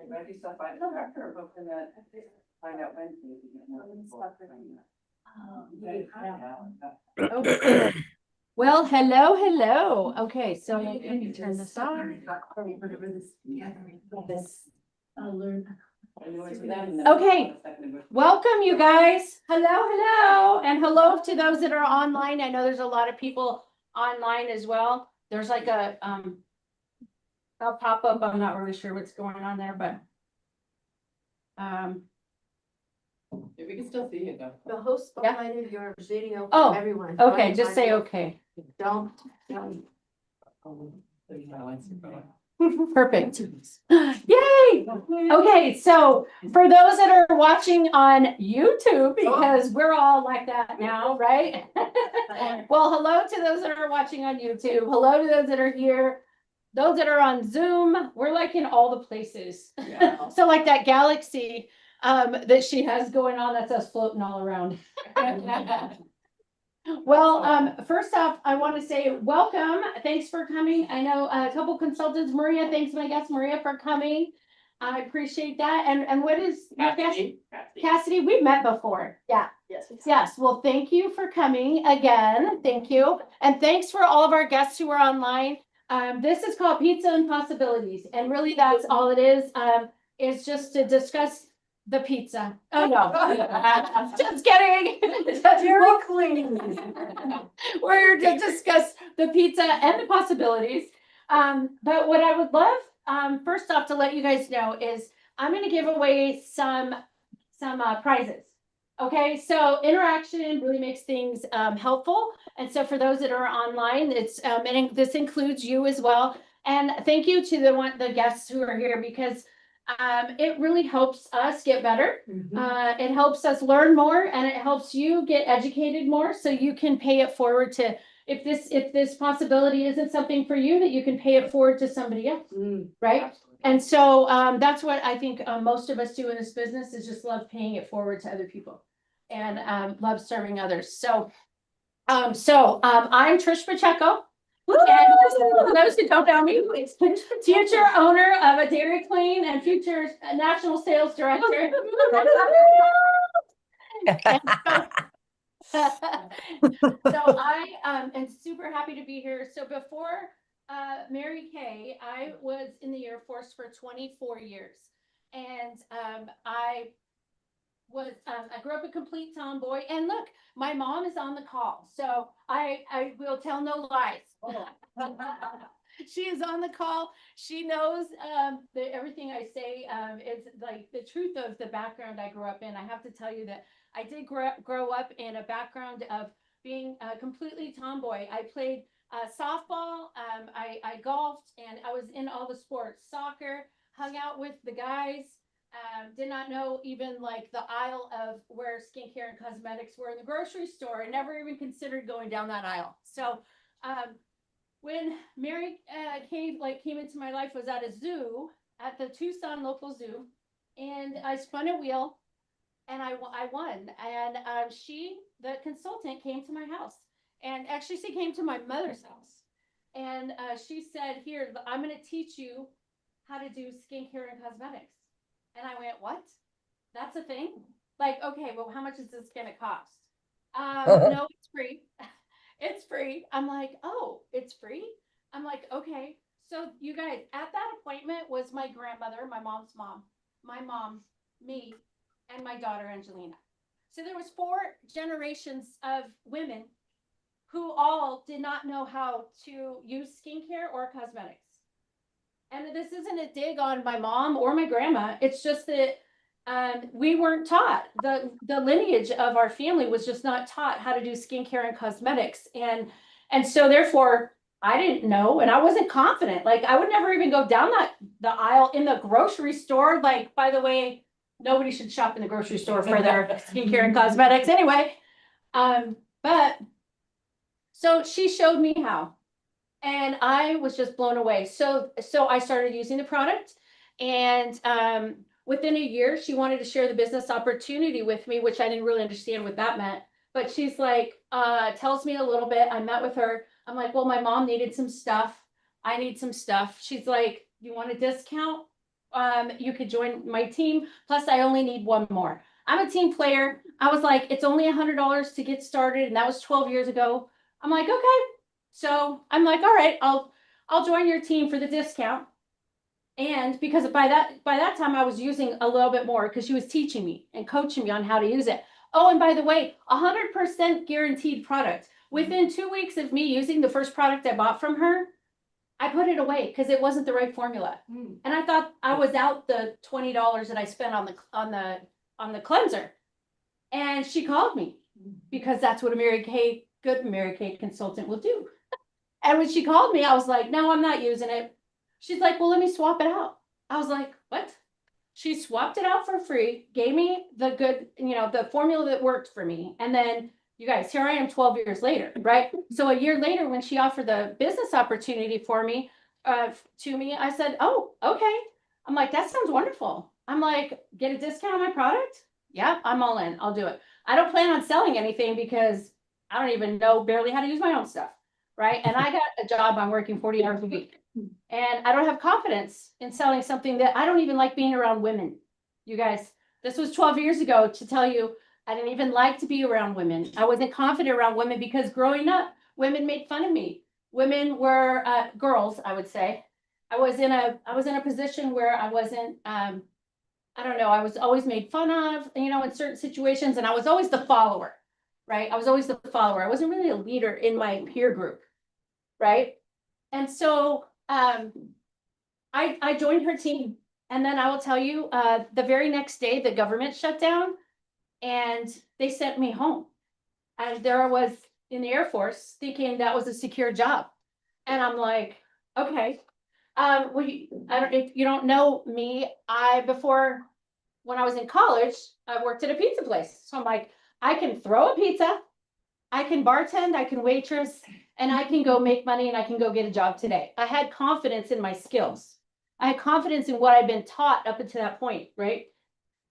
Ready stuff by the director, hoping that find out when. Okay. Well, hello. Okay, so let me turn this on. Okay. Welcome, you guys. Hello. And hello to those that are online. I know there's a lot of people online as well. There's like a pop-up. I'm not really sure what's going on there, but If we can still see it though. The host Yeah. provided your video Oh, for everyone. okay, just say okay. Don't. Perfect. Yay! Okay, so for those that are watching on YouTube, because we're all like that now, right? Well, hello to those that are watching on YouTube. Hello to those that are here. Those that are on Zoom, we're like in all the places. Yeah. So like that galaxy that she has going on, that's us floating all around. Well, first off, I want to say welcome. Thanks for coming. I know a couple consultants, Maria, thanks my guest Maria for coming. I appreciate that. And what is your guest? Cassidy, we've met before. Yeah. Yes. Well, thank you for coming again. Thank you. And thanks for all of our guests who are online. This is called Pizza and Possibilities. And really that's all it is just to discuss the pizza. Oh no, just kidding. Dairy Queen. We're to discuss the pizza and the possibilities. But what I would love, first off, to let you guys know is I'm going to give away some prizes. Okay, so interaction really makes things helpful, and so for those that are online, it's this includes you as well. And thank you to the guests who are here because it really helps us get better. It helps us learn more and it helps you get educated more so you can pay it forward to if this possibility isn't something for you that you can pay it forward to somebody else. Right. Absolutely. And so that's what I think most of us do in this business is just love paying it forward to other people and love serving others. So I'm Trish Pacheco. And for those who don't know me, future owner of a Dairy Queen and future national sales director. So I am super happy to be here. So before Mary Kay, I was in the Air Force for 24 years. And I grew up a complete tomboy. And look, my mom is on the call. So I will tell no lies. She is on the call. She knows that everything I say is like the truth of the background I grew up in. I have to tell you that I did grow up in a background of being completely tomboy. I played softball, I golfed, and I was in all the sports. Soccer, hung out with the guys, did not know even like the aisle of where skincare and cosmetics were in the grocery store. I never even considered going down that aisle. So when Mary Kay came into my life was at a zoo, at the Tucson local zoo, and I spun a wheel and I won. And the consultant came to my house, and actually she came to my mother's house, and she said, "Here, I'm going to teach you how to do skincare and cosmetics." And I went, "What? That's a thing? Like, okay, well, how much is this going to cost?" No, it's free. It's free. I'm like, "Oh, it's free?" I'm like, "Okay." So you guys, at that appointment was my grandmother, my mom's mom, my mom, me, and my daughter, Angelina. So there was 4 generations of women who all did not know how to use skincare or cosmetics. And this isn't a dig on my mom or my grandma. It's just that we weren't taught. The lineage of our family was just not taught how to do skincare and cosmetics. And so therefore I didn't know, and I wasn't confident. Like I would never even go down the aisle in the grocery store. Like, by the way, nobody should shop in the grocery store for their skincare and cosmetics anyway. But so she showed me how, and I was just blown away. So I started using the product, and within a year, she wanted to share the business opportunity with me, which I didn't really understand what that meant. But she's like, tells me a little bit. I met with her. I'm like, well, my mom needed some stuff. I need some stuff. She's like, you want a discount? You could join my team. Plus I only need one more. I'm a team player. I was like, it's only $100 to get started. And that was 12 years ago. I'm like, okay. So I'm like, all right, I'll join your team for the discount. And because by that time I was using a little bit more because she was teaching me and coaching me on how to use it. Oh, and by the way, 100% guaranteed product. Within 2 weeks of me using the first product I bought from her, I put it away because it wasn't the right formula. Mm. And I thought I was out the $20 that I spent on the cleanser. And she called me because that's what a good Mary Kay consultant will do. And when she called me, I was like, no, I'm not using it. She's like, well, let me swap it out. I was like, what? She swapped it out for free, gave me the good, the formula that worked for me. And then you guys, here I am 12 years later, right? So a year later, when she offered the business opportunity for me, to me, I said, oh, okay. I'm like, that sounds wonderful. I'm like, get a discount on my product? Yeah, I'm all in. I'll do it. I don't plan on selling anything because I don't even know barely how to use my own stuff, right? And I got a job, I'm working 40 hours a week. And I don't have confidence in selling something that I don't even like being around women. You guys, this was 12 years ago to tell you I didn't even like to be around women. I wasn't confident around women because growing up, women made fun of me. Women were girls, I would say. I was in a position where I wasn't I don't know, I was always made fun of, in certain situations, and I was always the follower, right? I was always the follower. I wasn't really a leader in my peer group, right? And so I joined her team, and then I will tell you, the very next day the government shut down, and they sent me home. And there I was in the Air Force thinking that was a secure job, and I'm like, okay. Well, if you don't know me, before when I was in college, I worked at a pizza place. So I'm like, I can throw a pizza, I can bartend, I can waitress, and I can go make money and I can go get a job today. I had confidence in my skills. I had confidence in what I'd been taught up until that point, right?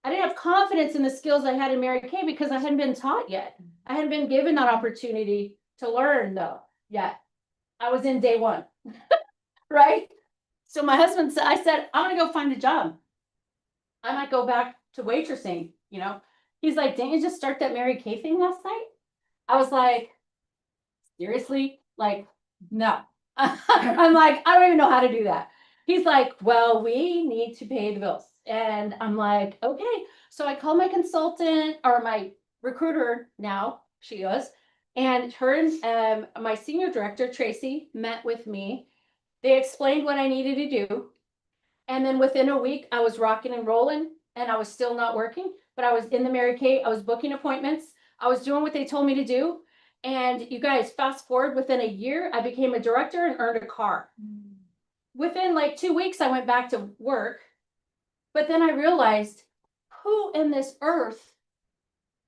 I didn't have confidence in the skills I had in Mary Kay because I hadn't been taught yet. I hadn't been given that opportunity to learn though yet. I was in day one, right? So my husband said, I said, I'm gonna go find a job. I might go back to waitressing, He's like, didn't you just start that Mary Kay thing last night? I was like, seriously? Like, no. I'm like, I don't even know how to do that. He's like, well, we need to pay the bills. And I'm like, okay. So I called my consultant or my recruiter now, she was, and her and my senior director, Tracy, met with me. They explained what I needed to do. And then within a week, I was rocking and rolling, and I was still not working, but I was in the Mary Kay. I was booking appointments. I was doing what they told me to do. And you guys, fast forward, within a year, I became a director and earned a car. Within like 2 weeks, I went back to work. But then I realized, who in this earth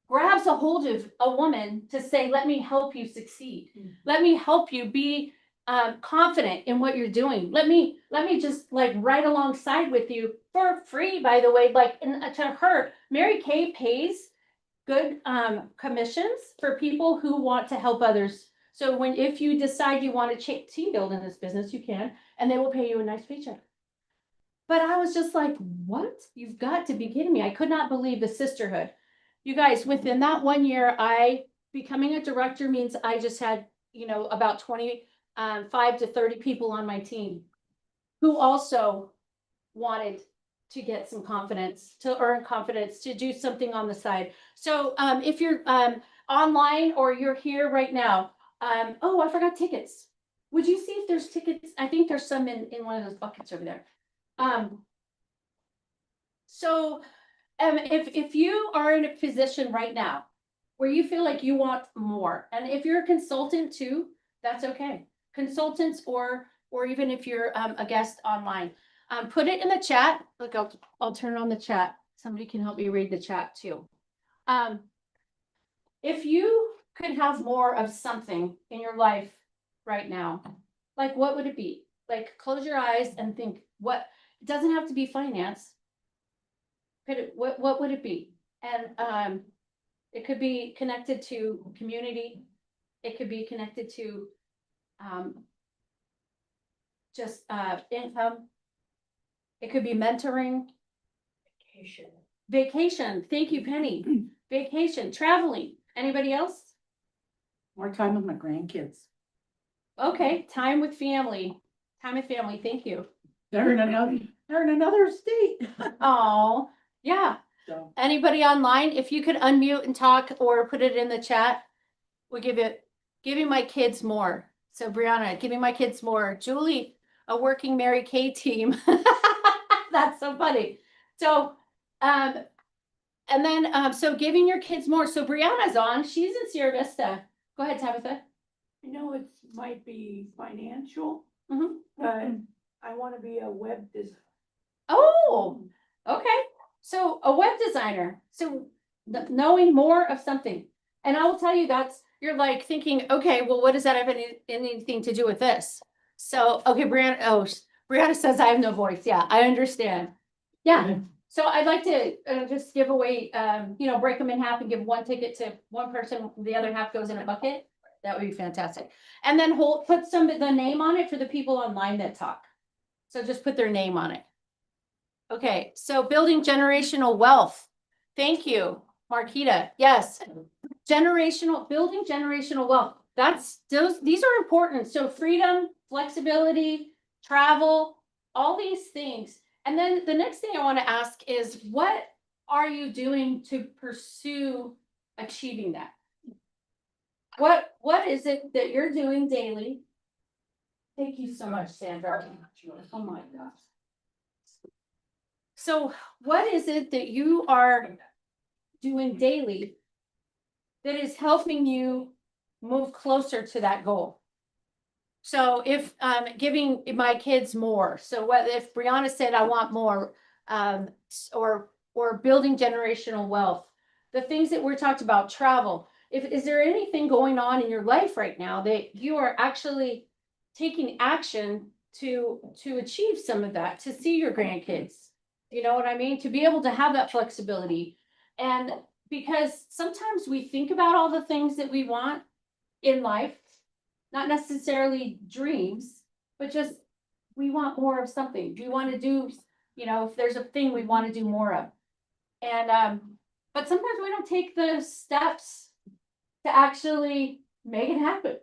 grabs a hold of a woman to say, let me help you succeed. Let me help you be confident in what you're doing. Let me just like right alongside with you for free, by the way. Like, and to her, Mary Kay pays good commissions for people who want to help others. So if you decide you want to team build in this business, you can, and they will pay you a nice paycheck. But I was just like, what? You've got to be kidding me. I could not believe the sisterhood. You guys, within that 1 year, becoming a director means I just had, about 25 to 30 people on my team who also wanted to get some confidence, to earn confidence, to do something on the side. So if you're online or you're here right now, oh, I forgot tickets. Would you see if there's tickets? I think there's some in one of those buckets over there. So if you are in a position right now where you feel like you want more, and if you're a consultant too, that's okay. Consultants or even if you're a guest online, put it in the chat. Look, I'll turn on the chat. Somebody can help me read the chat too. If you could have more of something in your life right now, like what would it be? Like close your eyes and think what, it doesn't have to be finance. What would it be? And it could be connected to community. It could be connected to just income. It could be mentoring, vacation. Thank you, Penny. Vacation, traveling. Anybody else? More time with my grandkids. Okay, time with family. Time with family. Thank you. They're in another state. Oh, yeah. So, Anybody online, if you could unmute and talk or put it in the chat, we'll giving my kids more. So Brianna, giving my kids more. Julie, a working Mary Kay team. That's so funny. So, and then, so giving your kids more. So Brianna's on, she's in Sierra Vista. Go ahead, Tabitha. I know it might be financial, Mhm. but I wanna be a web designer. Oh, okay. So a web designer, so knowing more of something. And I will tell you you're like thinking, okay, well, what does that have anything to do with this? So, okay, Brianna says I have no voice. Yeah, I understand. Yeah. So I'd like to just give away, break them in half and give one ticket to one person, the other half goes in a bucket. That would be fantastic. And then put the name on it for the people online that talk. So just put their name on it. Okay, so building generational wealth. Thank you, Marquita. Yes. Building generational wealth. These are important. So freedom, flexibility, travel, all these things. And then the next thing I want to ask is, what are you doing to pursue achieving that? What is it that you're doing daily? Thank you so much, Sandra. Oh my gosh. So what is it that you are doing daily that is helping you move closer to that goal? So if giving my kids more, so what if Brianna said I want more, or building generational wealth, the things that we're talked about, travel. Is there anything going on in your life right now that you are actually taking action to achieve some of that, to see your grandkids? You know what I mean? To be able to have that flexibility. And because sometimes we think about all the things that we want in life, not necessarily dreams, but just we want more of something. We want to do, if there's a thing we want to do more of. And but sometimes we don't take the steps to actually make it happen,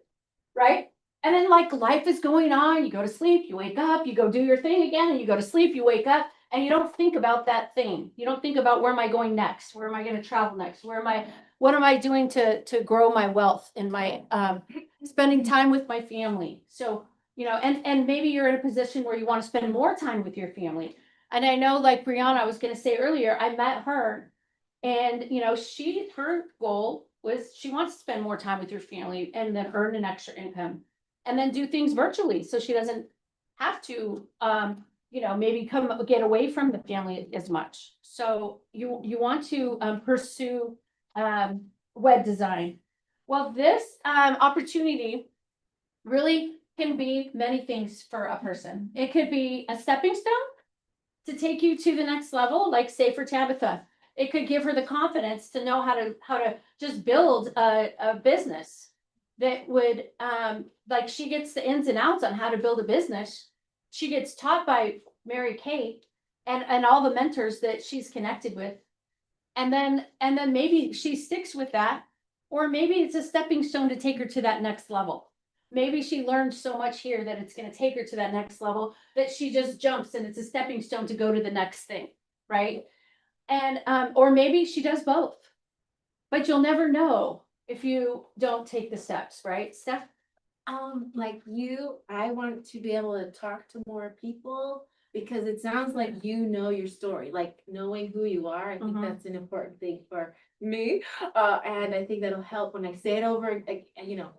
right? And then like life is going on, you go to sleep, you wake up, you go do your thing again, and you go to sleep, you wake up, and you don't think about that thing. You don't think about where am I going next? Where am I going to travel next? What am I doing to grow my wealth and my spending time with my family? So, and maybe you're in a position where you want to spend more time with your family. And I know, like Brianna, I was going to say earlier, I met her, and her goal was she wants to spend more time with your family and then earn an extra income and then do things virtually so she doesn't have to maybe get away from the family as much. So you want to pursue web design. Well, this opportunity really can be many things for a person. It could be a stepping stone to take you to the next level, like say for Tabitha. It could give her the confidence to know how to just build a business that would like she gets the ins and outs on how to build a business. She gets taught by Mary Kay and all the mentors that she's connected with. And then maybe she sticks with that, or maybe it's a stepping stone to take her to that next level. Maybe she learned so much here that it's going to take her to that next level that she just jumps and it's a stepping stone to go to the next thing, right? And or maybe she does both, but you'll never know if you don't take the steps, right, Steph? Like you, I want to be able to talk to more people because it sounds like you know your story, like knowing who you are. I think Mhm. that's an important thing for me. And I think that'll help when I say it over,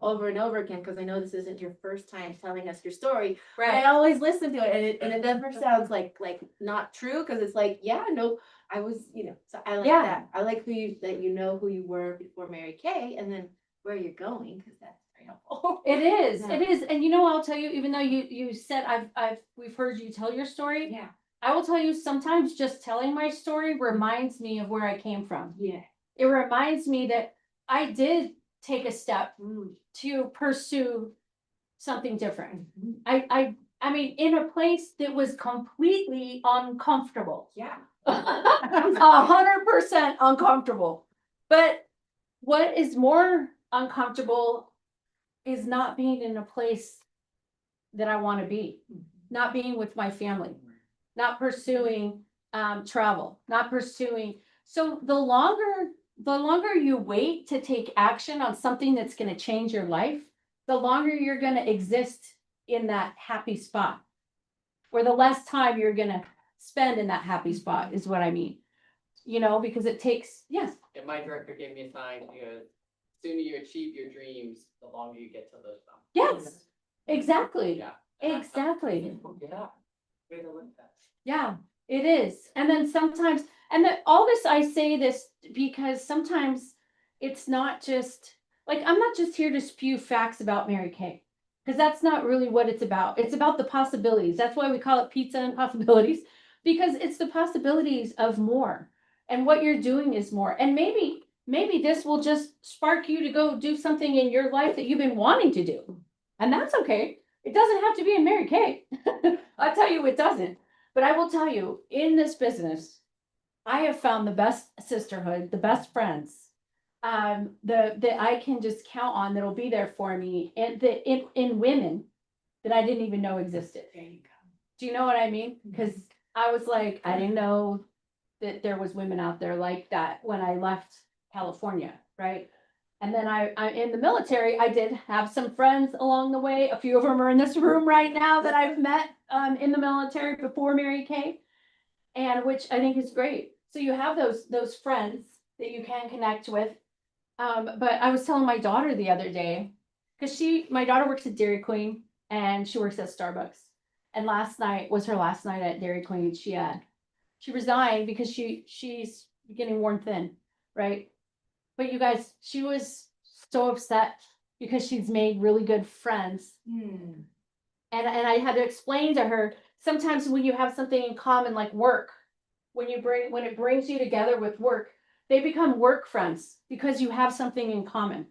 over and over again, because I know this isn't your first time telling us your story. But I always listen to it and it never sounds like not true, because it's like, yeah, no, I was, so I like Yeah. that. I like that you know who you were before Mary Kay and then where you're going, because that's very helpful. It is, Yeah. it is. And I'll tell you, even though you said we've heard you tell your story. Yeah. I will tell you, sometimes just telling my story reminds me of where I came from. Yeah. It reminds me that I did take a step to pursue something different. I mean, in a place that was completely uncomfortable. Yeah. 100% uncomfortable. But what is more uncomfortable is not being in a place that I want to be, not being with my family, not pursuing travel, not pursuing. So the longer you wait to take action on something that's going to change your life, the longer you're going to exist in that happy spot, or the less time you're going to spend in that happy spot is what I mean. You know, because it takes, yes, And my director gave me a sign, sooner you achieve your dreams, the longer you get to live them. yes, exactly, Yeah. exactly. Yeah. Way to live that. Yeah, it is. And then sometimes, and that all this, I say this because sometimes it's not just, like, I'm not just here to spew facts about Mary Kay. Because that's not really what it's about. It's about the possibilities. That's why we call it pizza and possibilities, because it's the possibilities of more. And what you're doing is more. And maybe this will just spark you to go do something in your life that you've been wanting to do. And that's okay. It doesn't have to be in Mary Kay. I'll tell you it doesn't. But I will tell you, in this business, I have found the best sisterhood, the best friends, that I can just count on that'll be there for me, and in women that I didn't even know existed. There you go. Do you know what I mean? Because I was like, I didn't know that there was women out there like that when I left California, right? And then I in the military, I did have some friends along the way. A few of them are in this room right now that I've met in the military before Mary Kay, and which I think is great. So you have those friends that you can connect with. But I was telling my daughter the other day, because my daughter works at Dairy Queen and she works at Starbucks. And last night was her last night at Dairy Queen. She resigned because she's getting worn thin, right? But you guys, she was so upset because she's made really good friends. And I had to explain to her, sometimes when you have something in common like work, when it brings you together with work, they become work friends because you have something in common.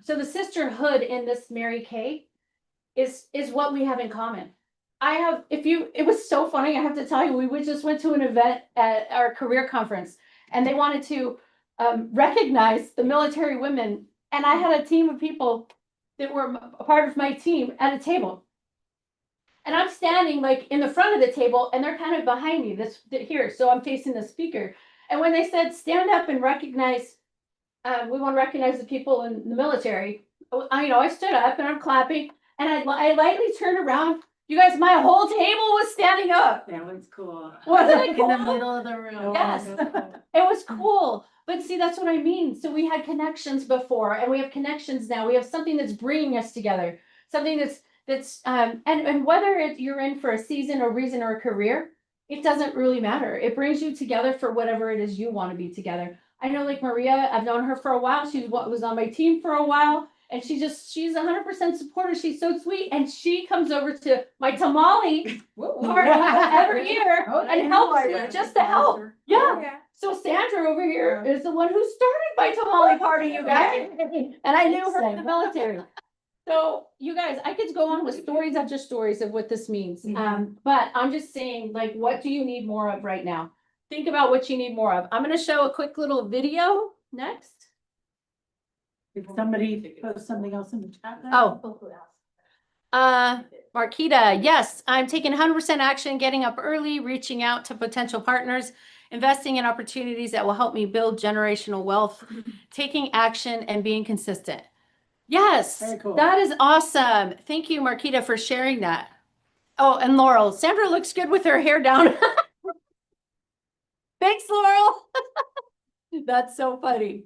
So the sisterhood in this Mary Kay is what we have in common. It was so funny, I have to tell you, we just went to an event at our career conference and they wanted to recognize the military women. And I had a team of people that were a part of my team at a table. And I'm standing like in the front of the table and they're kind of behind me here. So I'm facing the speaker. And when they said, stand up and recognize, we want to recognize the people in the military. I stood up and I'm clapping and I lightly turned around. You guys, my whole table was standing up. That was cool. Wasn't it In cool? the middle of the room. Yes. It was cool. But see, that's what I mean. So we had connections before and we have connections now. We have something that's bringing us together. Something that's and whether you're in for a season or reason or a career, it doesn't really matter. It brings you together for whatever it is you want to be together. I know, like Maria, I've known her for a while. She was on my team for a while, and she's 100% supporter. She's so sweet, and she comes over to my tamale party every year and helps me just to help. Yeah. So Sandra over here is the one who started my tamale party, you guys, and I knew her in the military. So you guys, I could go on with stories after stories of what this means. But I'm just saying, like, what do you need more of right now? Think about what you need more of. I'm going to show a quick little video next. Did somebody post something else in the chat there? Oh, Marquita, yes, I'm taking 100% action, getting up early, reaching out to potential partners, investing in opportunities that will help me build generational wealth, taking action and being consistent. Yes, Very cool. that is awesome. Thank you, Marquita, for sharing that. Oh, and Laurel, Sandra looks good with her hair down. Thanks, Laurel. That's so funny.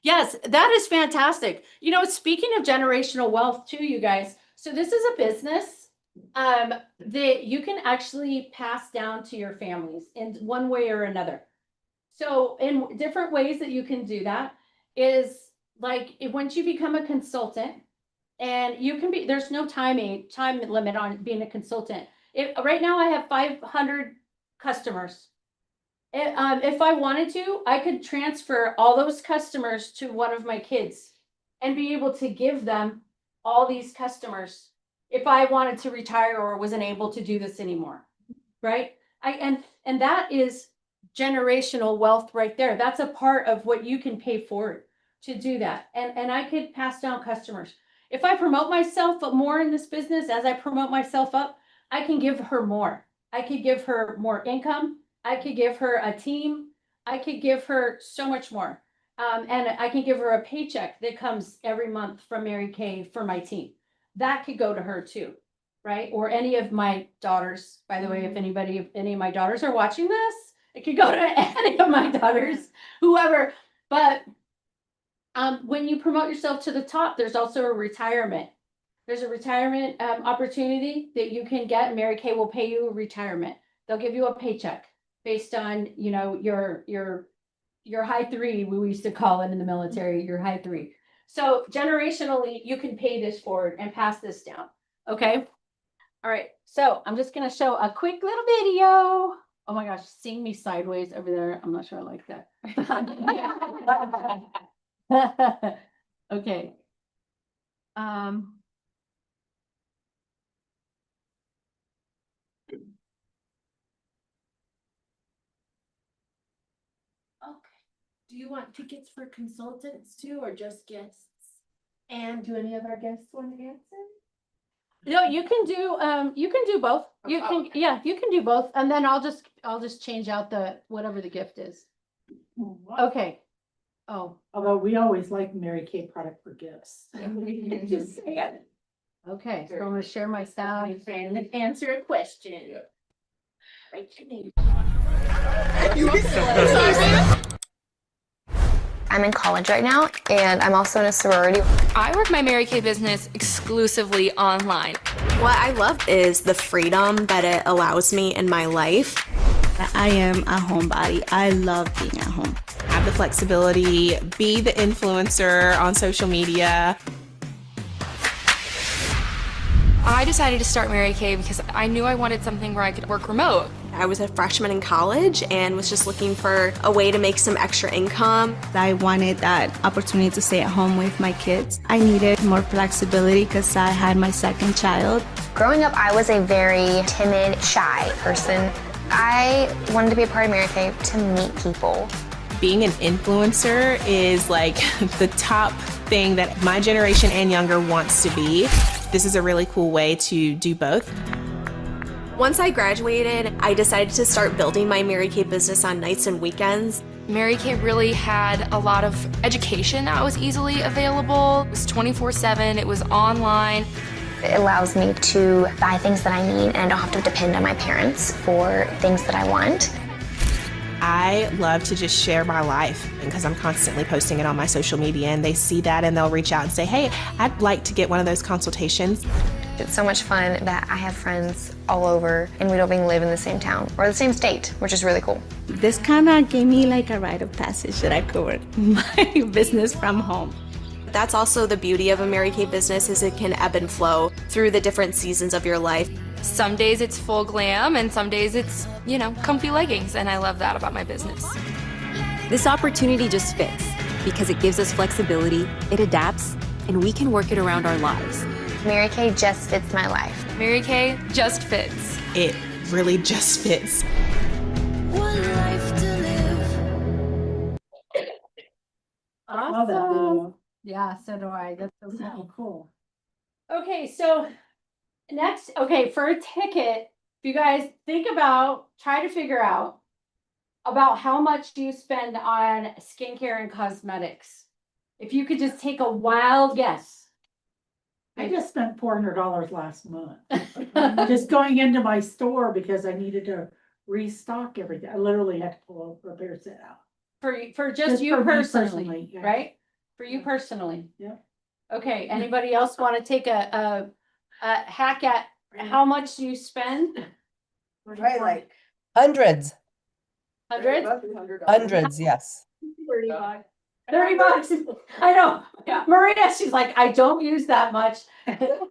Yes, that is fantastic. Speaking of generational wealth too, you guys, so this is a business that you can actually pass down to your families in one way or another. So in different ways that you can do that is like once you become a consultant, and you can be, there's no time limit on being a consultant. Right now I have 500 customers. If I wanted to, I could transfer all those customers to one of my kids and be able to give them all these customers if I wanted to retire or wasn't able to do this anymore. Right? And that is generational wealth right there. That's a part of what you can pay forward to do that. And I could pass down customers. If I promote myself more in this business, as I promote myself up, I can give her more. I could give her more income. I could give her a team. I could give her so much more. And I can give her a paycheck that comes every month from Mary Kay for my team. That could go to her too, right? Or any of my daughters, by the way, if any of my daughters are watching this, it could go to any of my daughters, whoever. But when you promote yourself to the top, there's also a retirement. There's a retirement opportunity that you can get. Mary Kay will pay you a retirement. They'll give you a paycheck based on, you know, your high three, we used to call it in the military, your high three. So generationally, you can pay this forward and pass this down. Okay. All right. So I'm just going to show a quick little video. Oh my gosh, seeing me sideways over there. I'm not sure I like that. Okay. Do you want tickets for consultants too, or just guests? And do any of our guests want to answer? No, you can do both. You can, yeah, you can do both. And then I'll just change out whatever the gift is. Okay. Oh, Although we always like Mary Kay product for gifts. Just say it. okay. So I'm gonna share my sound. Friend, and answer a question. Yeah. Write your name. I'm in college right now, and I'm also in a sorority. I work my Mary Kay business exclusively online. What I love is the freedom that it allows me in my life. I am a homebody. I love being at home. Have the flexibility, be the influencer on social media. I decided to start Mary Kay because I knew I wanted something where I could work remote. I was a freshman in college and was just looking for a way to make some extra income. I wanted that opportunity to stay at home with my kids. I needed more flexibility because I had my second child. Growing up, I was a very timid, shy person. I wanted to be a part of Mary Kay to meet people. Being an influencer is like the top thing that my generation and younger wants to be. This is a really cool way to do both. Once I graduated, I decided to start building my Mary Kay business on nights and weekends. Mary Kay really had a lot of education that was easily available. It was 24/7, it was online. It allows me to buy things that I need, and I don't have to depend on my parents for things that I want. I love to just share my life because I'm constantly posting it on my social media, and they see that and they'll reach out and say, hey, I'd like to get one of those consultations. It's so much fun that I have friends all over and we don't even live in the same town or the same state, which is really cool. This kind of gave me like a rite of passage that I could work my business from home. That's also the beauty of a Mary Kay business, is it can ebb and flow through the different seasons of your life. Some days it's full glam and some days it's, you know, comfy leggings, and I love that about my business. This opportunity just fits because it gives us flexibility, it adapts, and we can work it around our lives. Mary Kay just fits my life. Mary Kay just fits. It really just fits. I love that video. Yeah, so do I. That's so Isn't that cool. cool? Okay, so next, okay, for a ticket, if you guys try to figure out about how much do you spend on skincare and cosmetics. If you could just take a wild guess. I just spent $400 last month. Just going into my store because I needed to restock everything. I literally had to pull a repair set out. For just you for me personally, yeah. right? For you personally. Yeah. Okay, anybody else want to take a hack at how much you spend? Right, like. Hundreds, Hundreds? yes. 30 bucks. 30 bucks. I know. Yeah. Maria, she's like, I don't use that much.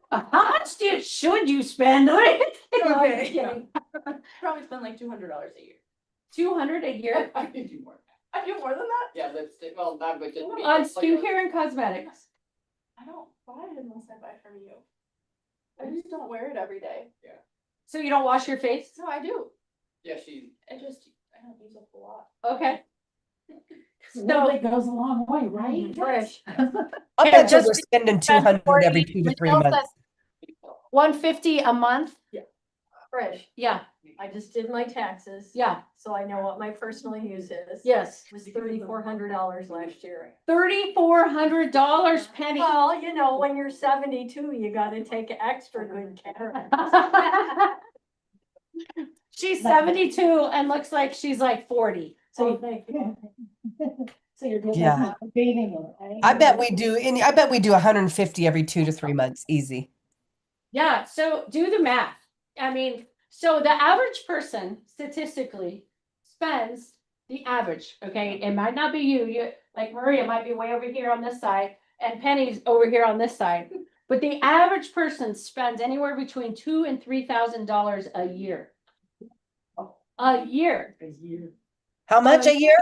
How much should you spend? Okay. Probably spend like $200 a year. 200 a year I can do more. I do more than that? Yeah, lipstick, well, not but just. on skincare and cosmetics. I don't, buy it unless I buy from you. I just don't wear it every day. So you don't wash your face? No, I do. Yeah, she, I don't use it a lot. Okay. So it goes a long way, right? Fresh. I bet you we're spending 200 every 2 to 3 months. 150 a month? Fresh. Yeah, I just did my taxes. yeah, So I know what my personal use is. yes. It was $3,400 last year. $3,400, Penny. Well, you know, when you're 72, you gotta take extra good care of it. She's 72 and looks like she's like 40. So So you're doing Yeah. bathing it, right? I bet we do 150 every 2 to 3 months, easy. Yeah, so do the math. I mean, so the average person statistically spends the average, okay? It might not be you, like Maria might be way over here on this side and Penny's over here on this side. But the average person spends anywhere between $2,000 and $3,000 a year. A year. How much a year?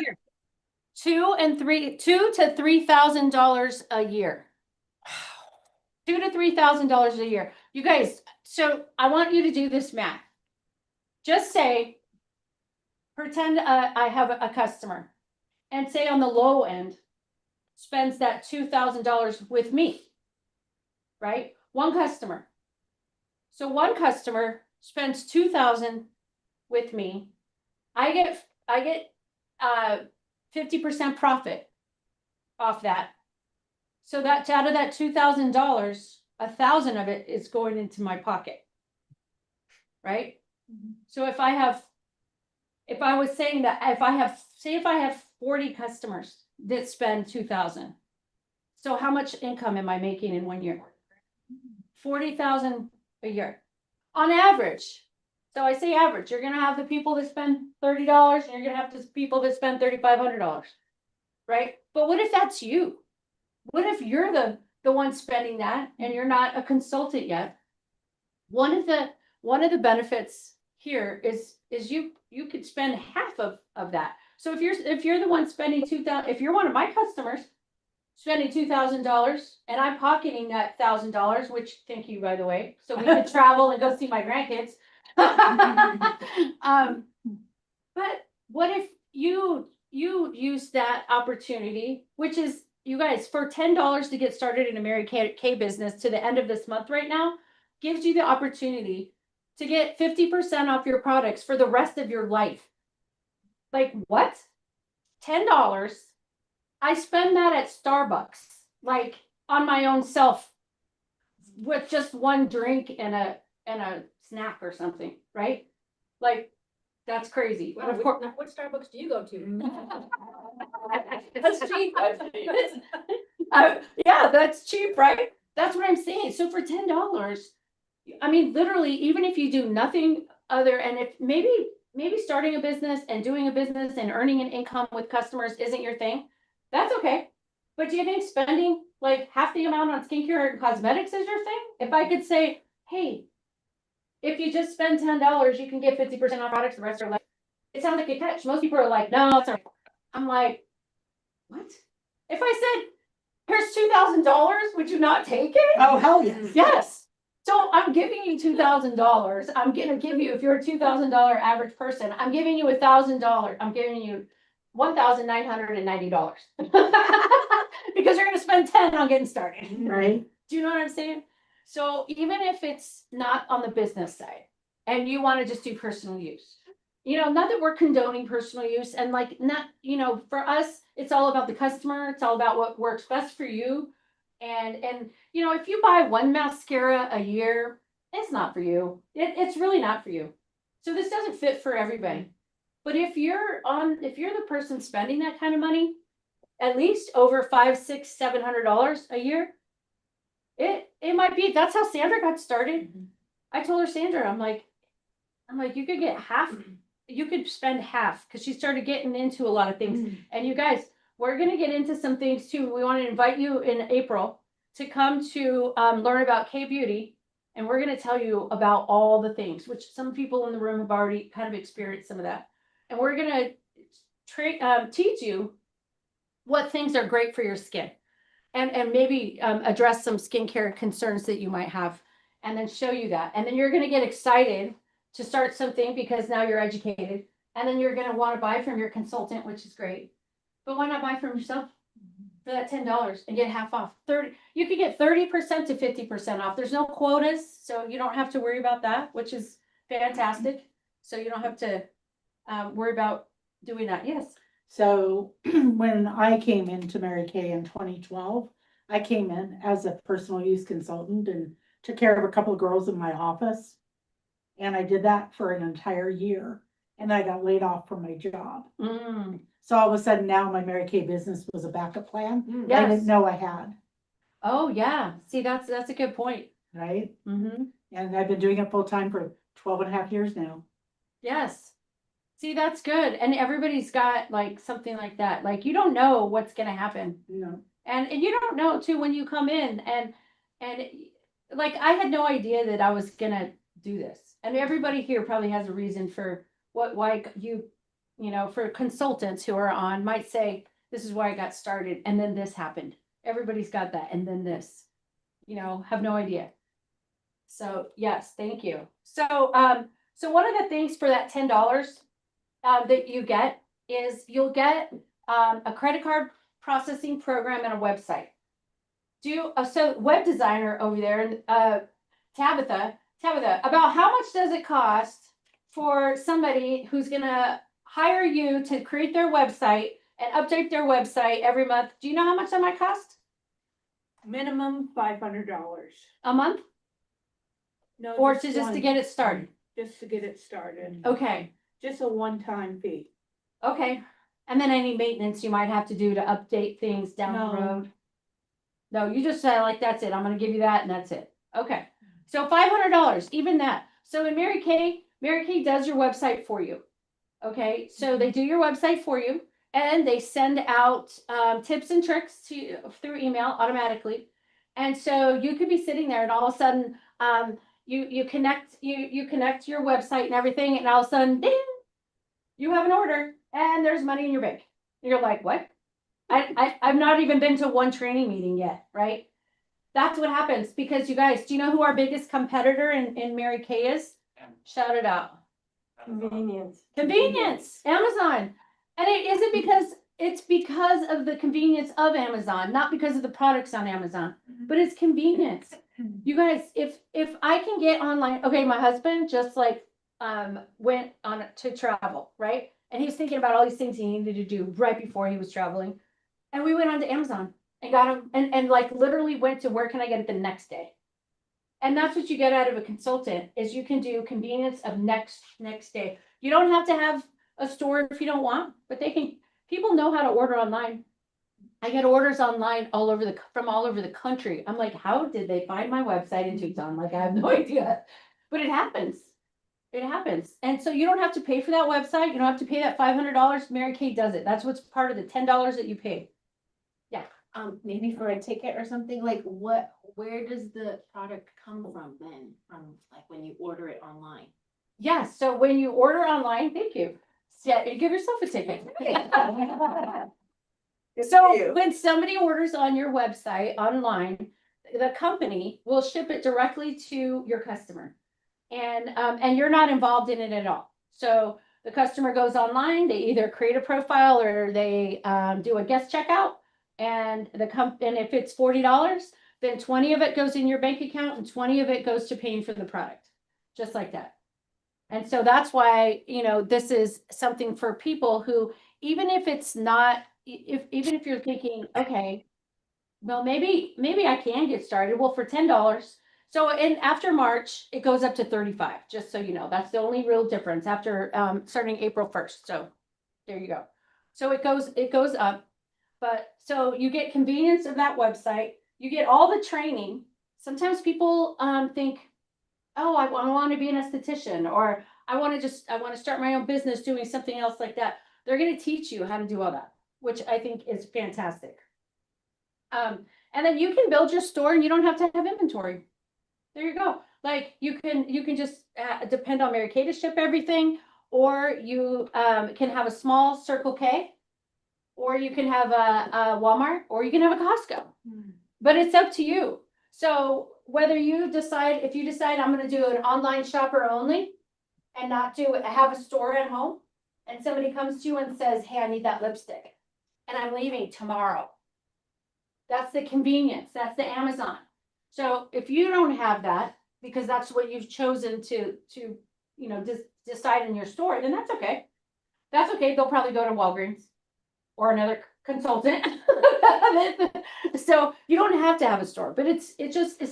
$2,000 to $3,000 a year. $2,000 to $3,000 a year. You guys, so I want you to do this math. Just say, pretend I have a customer and say on the low end spends that $2,000 with me, right? One customer. So one customer spends $2,000 with me. I get 50% profit off that. So that's out of that $2,000, 1,000 of it is going into my pocket. Right? So if I was saying that if I have 40 customers that spend 2,000. So how much income am I making in 1 year? 40,000 a year on average. So I say average, you're gonna have the people that spend $30 and you're gonna have the people that spend $3,500, right? But what if that's you? What if you're the one spending that and you're not a consultant yet? One of the benefits here is you could spend half of that. So if you're the one spending $2,000, if you're one of my customers spending $2,000 and I'm pocketing that $1,000, which thank you by the way, so we could travel and go see my grandkids. But what if you use that opportunity, which is, you guys, for $10 to get started in a Mary Kay business to the end of this month right now, gives you the opportunity to get 50% off your products for the rest of your life. Like what? $10. I spend that at Starbucks, like on my own self with just one drink and a snack or something, right? Like, that's crazy. But of course, What Starbucks do you go to? that's cheap. Yeah, that's cheap, right? That's what I'm saying. So for $10, I mean, literally, even if you do nothing other, and if maybe starting a business and doing a business and earning an income with customers isn't your thing, that's okay. But do you think spending like half the amount on skincare and cosmetics is your thing? If I could say, hey, if you just spend $10, you can get 50% off products the rest of your life. It sounds like a catch. Most people are like, no, it's all right. I'm like, what? If I said, here's $2,000, would you not take it? Oh, hell yes. Yes. So I'm giving you $2,000. I'm gonna give you, if you're a $2,000 average person, I'm giving you $1,000. I'm giving you $1,990 because you're gonna spend 10 on getting started. Right. Do you know what I'm saying? So even if it's not on the business side and you want to just do personal use, not that we're condoning personal use and like not, for us, it's all about the customer. It's all about what works best for you. And if you buy one mascara a year, it's not for you. It's really not for you. So this doesn't fit for everybody. But if you're the person spending that kind of money, at least over $500, $600, $700 a year, it might be. That's how Sandra got started. I told her, Sandra, I'm like, you could get half, you could spend half, because she started getting into a lot of things. And you guys, we're going to get into some things too. We want to invite you in April to come to learn about K Beauty. And we're going to tell you about all the things, which some people in the room have already kind of experienced some of that. And we're going to teach you what things are great for your skin. and maybe address some skincare concerns that you might have, and then show you that. And then you're gonna get excited to start something because now you're educated, and then you're gonna want to buy from your consultant, which is great. But why not buy from yourself for that $10 and get half off? 30, you could get 30% to 50% off. There's no quotas, so you don't have to worry about that, which is fantastic. So you don't have to worry about doing that. Yes. So when I came into Mary Kay in 2012, I came in as a personal use consultant and took care of a couple of girls in my office. And I did that for an entire year. And I got laid off from my job. So all of a sudden now my Mary Kay business was a backup plan. I Yes. didn't know I had, Oh, yeah. See, that's a good point. right? Mm-hmm. And I've been doing it full time for 12 and a half years now. Yes. See, that's good. And everybody's got like something like that. Like you don't know what's gonna happen. You know, And you don't know too when you come in and like I had no idea that I was gonna do this. And everybody here probably has a reason for why you know, for consultants who are on might say, this is why I got started and then this happened. Everybody's got that and then this, you know, have no idea. So yes, thank you. So so one of the things for that $10 that you get is you'll get a credit card processing program and a website. So web designer over there, Tabitha, about how much does it cost for somebody who's gonna hire you to create their website and update their website every month? Do you know how much that might cost? minimum $500. A month? No, Or just to get it started? Just to get it started. Okay, Just a one-time fee. okay. And then any maintenance you might have to do to update things down the No. road? No, you just say like, that's it. I'm gonna give you that and that's it. Okay. So $500, even that. So in Mary Kay does your website for you. Okay, so they do your website for you and they send out tips and tricks to you through email automatically. And so you could be sitting there and all of a sudden you connect your website and everything, and all of a sudden, ding, you have an order and there's money in your bank. You're like, what? I've not even been to one training meeting yet, right? That's what happens because you guys, do you know who our biggest competitor in Mary Kay is? Shout it out. Convenience. Convenience, Amazon. And it's because of the convenience of Amazon, not because of the products on Amazon, but it's convenience. You guys, if I can get online, okay, my husband just like went on to travel, right? And he was thinking about all these things he needed to do right before he was traveling. And we went on to Amazon and got him and like literally went to where can I get it the next day? And that's what you get out of a consultant is you can do convenience of next day. You don't have to have a store if you don't want, but people know how to order online. I get orders online from all over the country. I'm like, how did they find my website in Tucson? Like, I have no idea, but it happens. It happens. And so you don't have to pay for that website. You don't have to pay that $500. Mary Kay does it. That's what's part of the $10 that you pay. Yeah. Maybe for a ticket or something, like where does the product come from then? From like when you order it online? Yes. So when you order online, thank you. Yeah, give yourself a ticket. So when somebody orders on your website online, the company will ship it directly to your customer. And you're not involved in it at all. So the customer goes online, they either create a profile or they do a guest checkout. And and if it's $40, then 20 of it goes in your bank account and 20 of it goes to paying for the product, just like that. And so that's why, you know, this is something for people who, even if it's not, even if you're thinking, okay, well, maybe I can get started. Well, for $10. So after March, it goes up to 35, just so you know. That's the only real difference after starting April 1st. So there you go. So it goes up. But so you get convenience of that website. You get all the training. Sometimes people think, oh, I want to be an esthetician, or I want to start my own business doing something else like that. They're going to teach you how to do all that, which I think is fantastic. And then you can build your store and you don't have to have inventory. There you go. Like you can just depend on Mary Kay to ship everything, or you can have a small Circle K, or you can have a Walmart, or you can have a Costco. But it's up to you. So whether you decide, if you decide I'm gonna do an online shopper only and not have a store at home, and somebody comes to you and says, hey, I need that lipstick, and I'm leaving tomorrow. That's the convenience, that's the Amazon. So if you don't have that, because that's what you've chosen to, you know, decide in your store, then that's okay. That's okay, they'll probably go to Walgreens or another consultant. So you don't have to have a store, but it's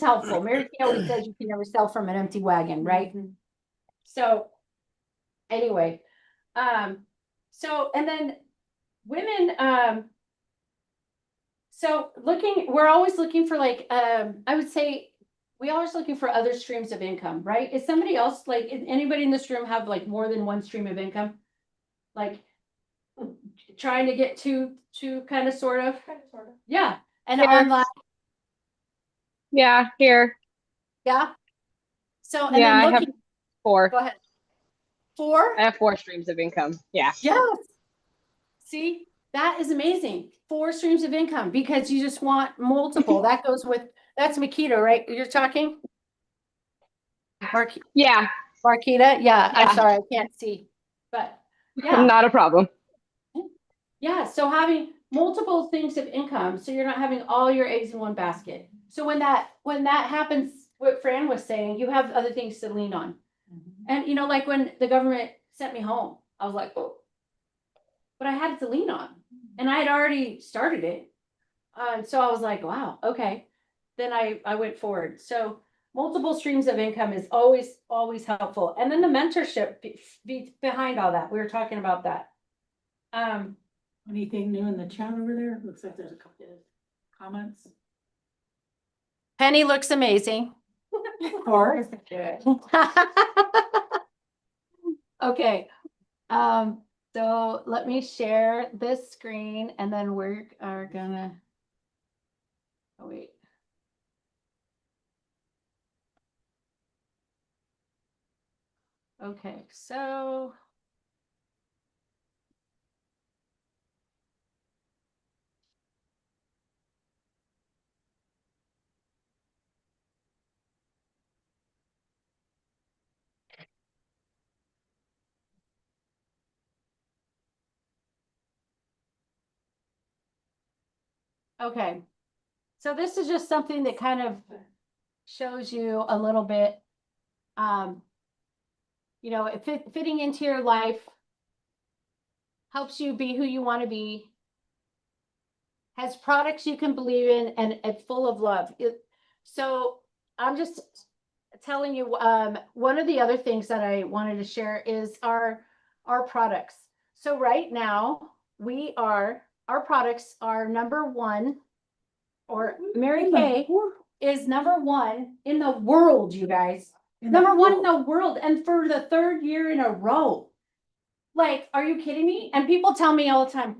helpful. Mary Kay always says you can never sell from an empty wagon, right? So anyway, so, and then women, so we're always looking for like, I would say, we always looking for other streams of income, right? Is somebody else, like, anybody in this room have like more than one stream of income? Like trying to get to kind of, sort of? Yeah, and Here. online, Yeah, here. yeah. So, and Yeah, I then have looking, 4. go ahead. 4? I have 4 streams of income. Yeah. Yes. See, that is amazing. 4 streams of income because you just want multiple. That goes with, that's Makita, right? You're talking? Yeah. Marquita? Yeah, I'm Yeah. sorry, I can't see. But yeah, Not a problem. yeah. So having multiple things of income, so you're not having all your eggs in one basket. So when that happens, what Fran was saying, you have other things to lean on. And you know, like when the government sent me home, I was like, oh, but I had it to lean on, and I had already started it. So I was like, wow, okay. Then I went forward. So multiple streams of income is always helpful. And then the mentorship behind all that. We were talking about that. Anything new in the chat over there? Looks like there's a couple of comments. Penny looks amazing. Or Okay. So let me share this screen and then we are gonna, oh wait. Okay, so. Okay, so this is just something that kind of shows you a little bit, you know, fitting into your life, helps you be who you want to be, has products you can believe in, and it's full of love. So I'm just telling you, one of the other things that I wanted to share is our products. So right now our products are #1, or Mary Kay is #1 in the world, you guys. #1 in the world, and for the 3rd year in a row. Like, are you kidding me? And people tell me all the time,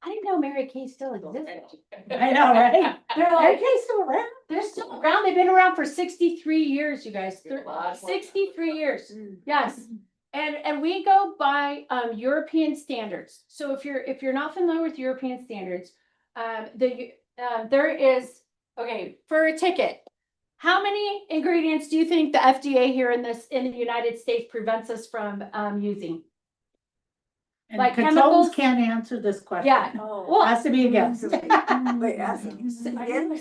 I didn't know Mary Kay still existed. I know, right? They're Mary like, Kay's still around. they're still around. They've been around for 63 years, you guys. 63 years. Yes. And we go by European standards. So if you're not familiar with European standards, there is, okay, for a ticket, how many ingredients do you think the FDA here in the United States prevents us from using? And Like consultants chemicals? can't answer this question. Yeah. Well, Has to be a guess.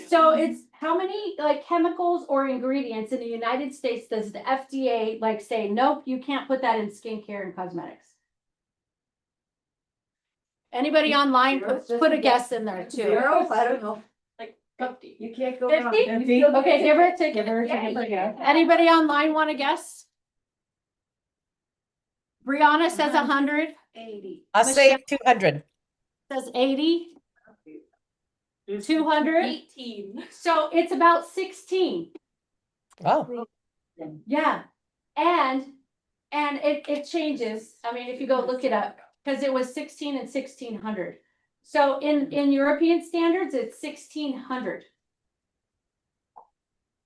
so it's how many like chemicals or ingredients in the United States does the FDA like say, nope, you can't put that in skincare and cosmetics? Anybody online, put a guess in there too. 0? I don't know. Like 50. You can't go 50? wrong. Okay, give her a ticket. Anybody online want to guess? Brianna says 100. 80. I'll say Michelle? 200. Says 80. 200. 18. So it's about 16. Oh, Yeah. And it changes. I mean, if you go look it up, because it was 16 and 1600. So in European standards, it's 1600.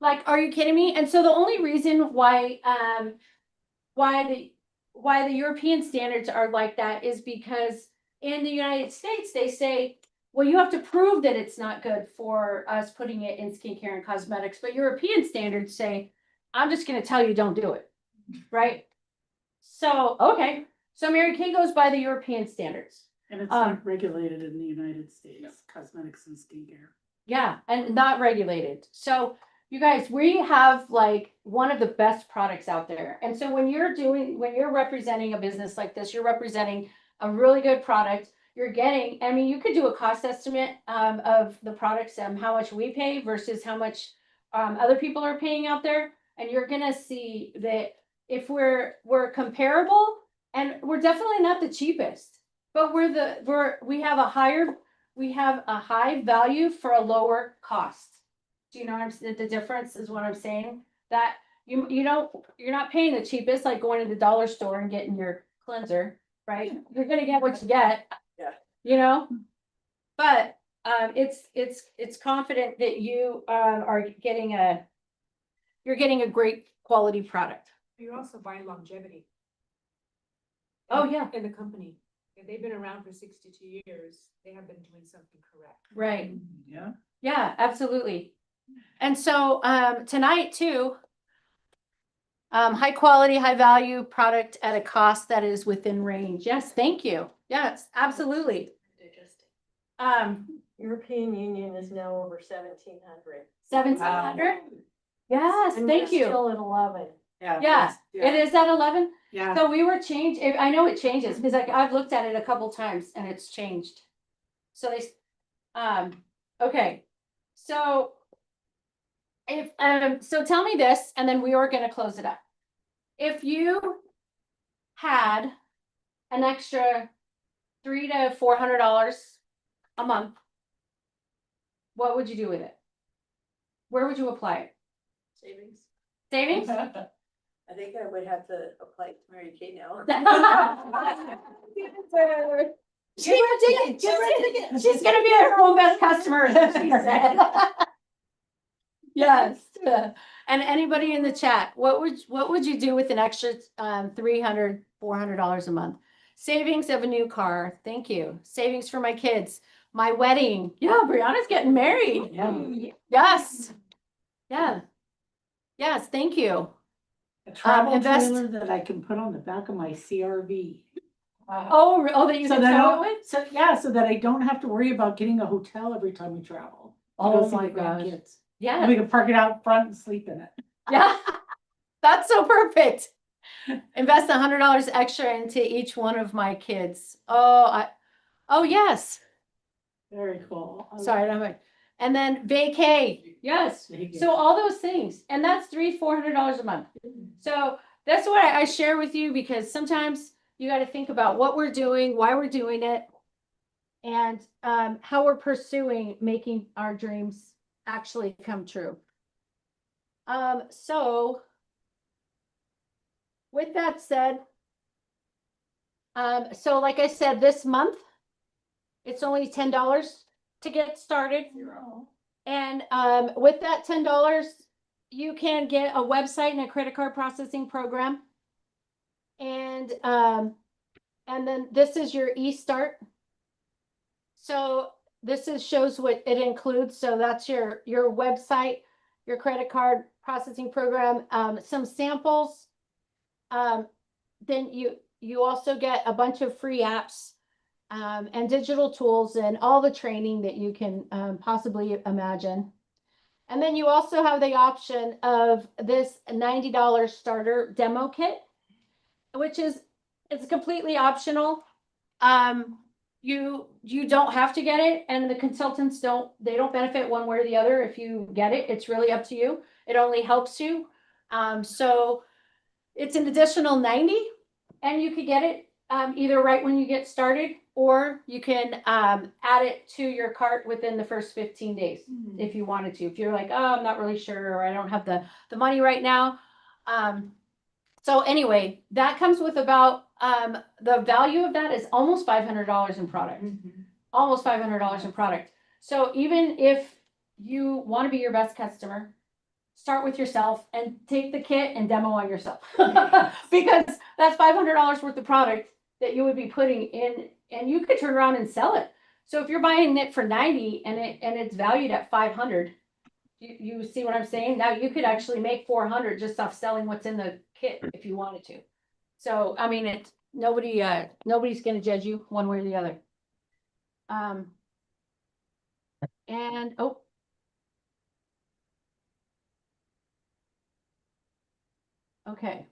Like, are you kidding me? And so the only reason why the European standards are like that is because in the United States, they say well, you have to prove that it's not good for us putting it in skincare and cosmetics, but European standards say, I'm just gonna tell you, don't do it, right? So, okay, so Mary Kay goes by the European standards. And it's not regulated in the United States, cosmetics and skincare. Yeah, and not regulated. So you guys, we have like one of the best products out there. And so when you're representing a business like this, you're representing a really good product. You're getting, I mean, you could do a cost estimate of the products, how much we pay versus how much other people are paying out there. And you're gonna see that if we're comparable, and we're definitely not the cheapest, but we have a high value for a lower cost. Do you know what I'm saying? The difference is what I'm saying, that you're not paying the cheapest, like going to the dollar store and getting your cleanser, right? You're gonna get what you get. Yeah. You know? But it's confident that you are getting a great quality product. You're also buying longevity. Oh, yeah. In the company. If they've been around for 62 years, they have been doing something correct. Right. Yeah. Yeah, absolutely. And so tonight too, high quality, high value product at a cost that is within range. Yes, thank you. Yes, absolutely. European Union is now over 1,700. 1,700? Yes, And thank we're you. Still at 11. Yeah, it is at 11. Yeah. So we were changed. I know it changes because I've looked at it a couple times and it's changed. So okay. So so tell me this, and then we are going to close it up. If you had an extra $300 to $400 a month, what would you do with it? Where would you apply it? Savings. Savings? I think I would have to apply to Mary Kay now. She's gonna be her own best customer, she said. Yes. And anybody in the chat, what would you do with an extra $300, $400 a month? Savings of a new car. Thank you. Savings for my kids. My wedding. Yeah, Brianna's getting married. Yeah. Yes. Yeah. Yes, thank you. A travel invest- trailer that I can put on the back of my CRV. Oh, that you So can that tow it with? so that I don't have to worry about getting a hotel every time we travel. to go Oh see my the gosh. grandkids. Yeah. And we can park it out front and sleep in it. Yeah, that's so perfect. Invest $100 extra into each one of my kids. Oh, yes. Very cool. Sorry, I'm like, and then vacay. Yes. Vacay. So all those things, and that's $300-400 a month. So that's what I share with you, because sometimes you got to think about what we're doing, why we're doing it, and how we're pursuing making our dreams actually come true. So with that said, so like I said, this month, it's only $10 to get started. And with that $10, you can get a website and a credit card processing program. And then this is your eStart. So this shows what it includes. So that's your website, your credit card processing program, some samples. Then you also get a bunch of free apps and digital tools and all the training that you can possibly imagine. And then you also have the option of this $90 starter demo kit, which it's completely optional. You don't have to get it, and the consultants don't benefit one way or the other if you get it. It's really up to you. It only helps you. So it's an additional $90, and you could get it either right when you get started, or you can add it to your cart within the first 15 days if you wanted to. If you're like, oh, I'm not really sure, or I don't have the money right now. So anyway, that comes with about the value of that is almost $500 in product. Almost $500 in product. So even if you want to be your best customer, start with yourself and take the kit and demo on yourself. Because that's $500 worth of product that you would be putting in, and you could turn around and sell it. So if you're buying it for 90 and it's valued at 500, you see what I'm saying? Now you could actually make 400 just off selling what's in the kit if you wanted to. So, I mean, it's nobody's going to judge you one way or the other. And, oh. Okay.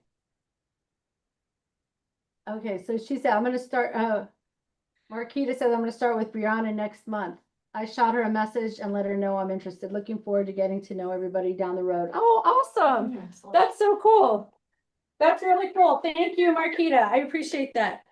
Okay, so she said, I'm going to start, Marquita says, I'm going to start with Brianna next month. I shot her a message and let her know I'm interested. Looking forward to getting to know everybody down the road. Oh, awesome. That's so cool. That's really cool. Thank you, Marquita. I appreciate that.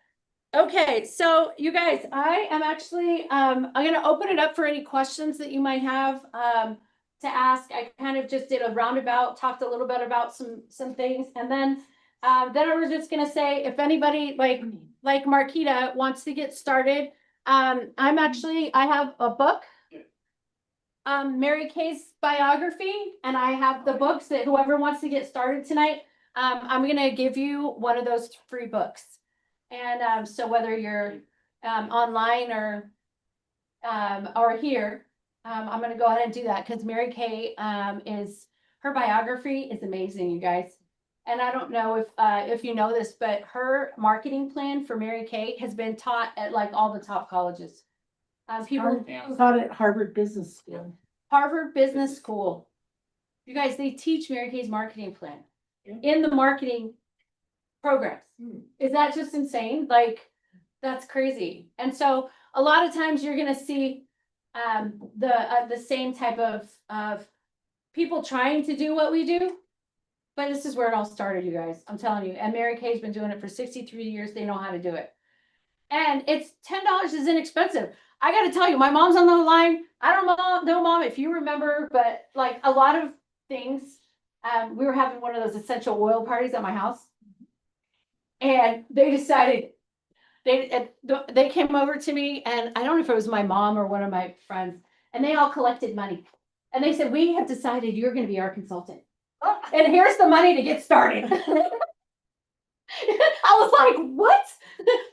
Okay, so you guys, I am actually, I'm going to open it up for any questions that you might have to ask. I kind of just did a roundabout, talked a little bit about some things, and then I was just going to say, if anybody like Marquita wants to get started, I have a book, Mary Kay's biography, and I have the books that whoever wants to get started tonight, I'm going to give you one of those free books. And so whether you're online or here, I'm going to go ahead and do that because Mary Kay her biography is amazing, you guys. And I don't know if you know this, but her marketing plan for Mary Kay has been taught at like all the top colleges. People Taught at Harvard Business School. Harvard Business School. You guys, they teach Mary Kay's marketing plan in the marketing programs. Is that just insane? Like, that's crazy. And so a lot of times you're going to see the same type of people trying to do what we do. But this is where it all started, you guys. I'm telling you. And Mary Kay's been doing it for 63 years. They know how to do it. And it's $10 is inexpensive. I got to tell you, my mom's on the line. I don't know, Mom, if you remember, but like a lot of things, we were having one of those essential oil parties at my house. And they decided, they came over to me, and I don't know if it was my mom or one of my friends, and they all collected money. And they said, we have decided you're going to be our consultant. And here's the money to get started. I was like, what?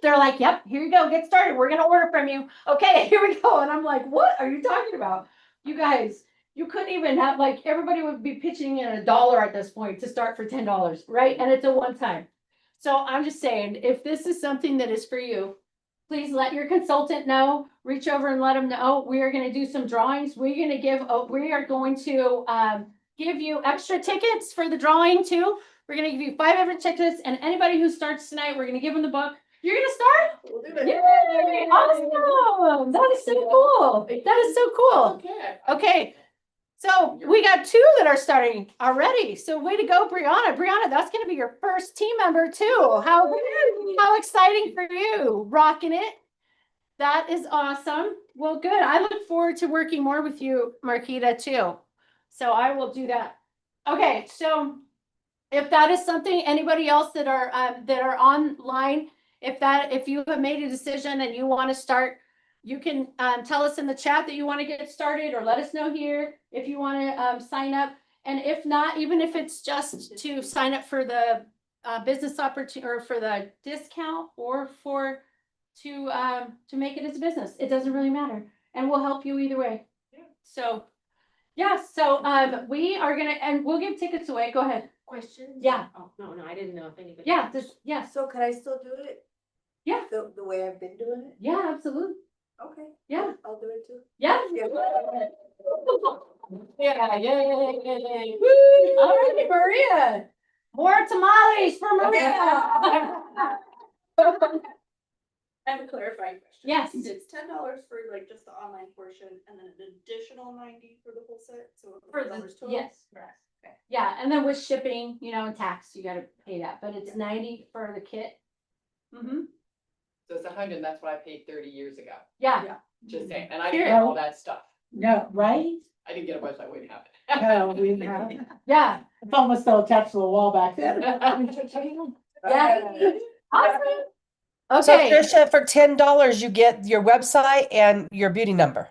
They're like, yep, here you go, get started. We're going to order from you. Okay, here we go. And I'm like, what are you talking about? You guys, you couldn't even have, like, everybody would be pitching in $1 at this point to start for $10, right? And it's a one time. So I'm just saying, if this is something that is for you, please let your consultant know, reach over and let them know. We are going to do some drawings. We are going to give you extra tickets for the drawing too. We're going to give you 5 extra tickets, and anybody who starts tonight, we're going to give them the book. You're going to start? We'll do that. Yay! Awesome. That is so cool. That is so cool. Okay. So we got 2 that are starting already. So way to go, Brianna. Brianna, that's going to be your first team member too. How exciting for you. Rocking it. That is awesome. Well, good. I look forward to working more with you, Marquita, too. So I will do that. Okay. So if that is something, anybody else that are online, if you have made a decision and you want to start, you can tell us in the chat that you want to get started, or let us know here if you want to sign up. And if not, even if it's just to sign up for the business opportunity or for the discount, or to make it as a business, it doesn't really matter, and we'll help you either way. So yeah, so we are gonna, and we'll give tickets away. Go ahead. Questions? Yeah. Oh, no, I didn't know if anybody. Yeah. Yes. So can I still do it? Yeah. The way I've been doing it? Yeah, absolutely. Okay. Yeah. I'll do it too. Yeah. Yeah. Yay. Woo. All right, Maria. More tamales for Maria. I have a clarifying question. Yes. It's $10 for like just the online portion, and then an additional 90 for the whole set. So For $100 the, total. yes. Okay. Yeah, and then with shipping, and tax, you gotta pay that, but it's 90 for the kit. Mm-hmm. So it's 100, and that's what I paid 30 years ago. Yeah. Just saying, and I didn't get all that stuff. No, right? I didn't get a website, we didn't have it. No, we didn't have it. Yeah. It's almost still attached to the wall back then. Yeah. Awesome. So Okay. Tricia, for $10, you get your website and your beauty number.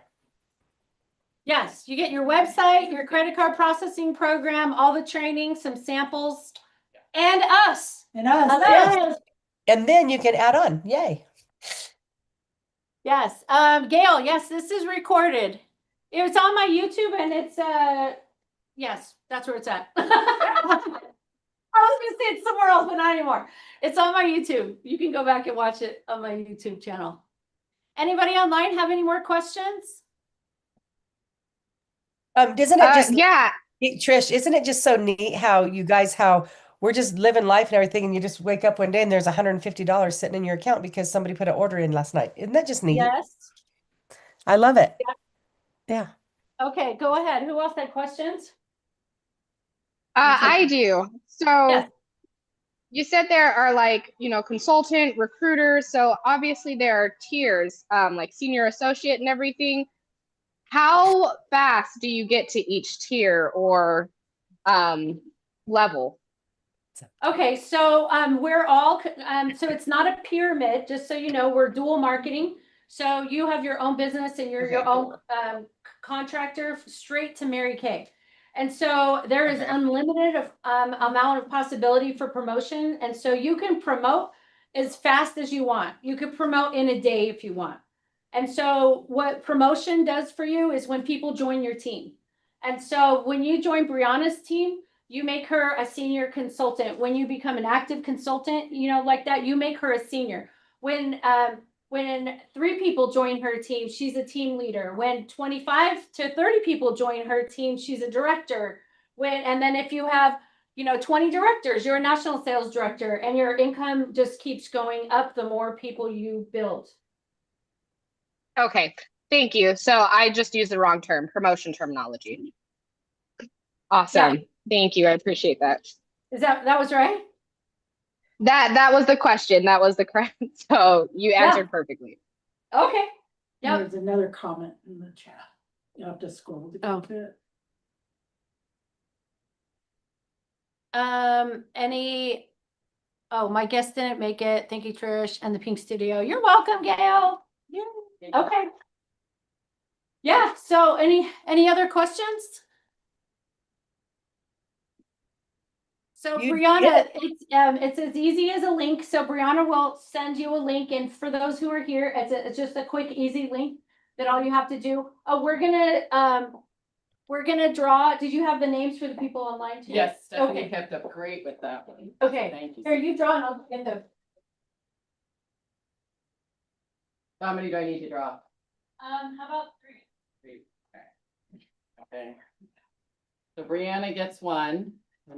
Yes, you get your website, your credit card processing program, all the training, some samples, and us. And us. Yes. And then you can add on. Yay. Yes, Gail, yes, this is recorded. It was on my YouTube and it's, yes, that's where it's at. I was gonna say it's somewhere else, but not anymore. It's on my YouTube. You can go back and watch it on my YouTube channel. Anybody online have any more questions? Doesn't it just, yeah. Trish, isn't it just so neat how you guys, how we're just living life and everything, and you just wake up one day and there's $150 sitting in your account because somebody put an order in last night. Isn't that just neat? Yes. I love it. Yeah. Okay, go ahead. Who else had questions? I do. So Yes. you said there are like, consultant, recruiters. So obviously there are tiers, like senior associate and everything. How fast do you get to each tier or level? Okay, so we're all so it's not a pyramid, just so you know, we're dual marketing. So you have your own business and you're your own contractor straight to Mary Kay. And so there is unlimited amount of possibility for promotion. And so you can promote as fast as you want. You could promote in a day if you want. And so what promotion does for you is when people join your team. And so when you join Brianna's team, you make her a senior consultant. When you become an active consultant, like that, you make her a senior. When 3 people join her team, she's a team leader. When 25 to 30 people join her team, she's a director. And then if you have, 20 directors, you're a national sales director, and your income just keeps going up the more people you build. Okay, thank you. So I just used the wrong term, promotion terminology. Awesome. Yeah. Thank you. I appreciate that. Is that was right? That was the question. That was the correct. So you answered perfectly. Okay. Yeah. Yep. There's another comment in the chat. You have to scroll to get to it. My guest didn't make it. Thank you, Trish, and the Pink Studio. You're welcome, Gail. Yeah. Okay. Yeah. So any other questions? So Brianna, it's as easy as a link. So Brianna will send you a link, and for those who are here, it's just a quick, easy link that all you have to do. We're gonna draw. Did you have the names for the people online too? Yes, Stephanie Okay. kept up great with that one. Okay. Thank you. Here, you draw, and I'll get the. How many do I need to draw? How about 3? 3. Okay. So Brianna gets 1. I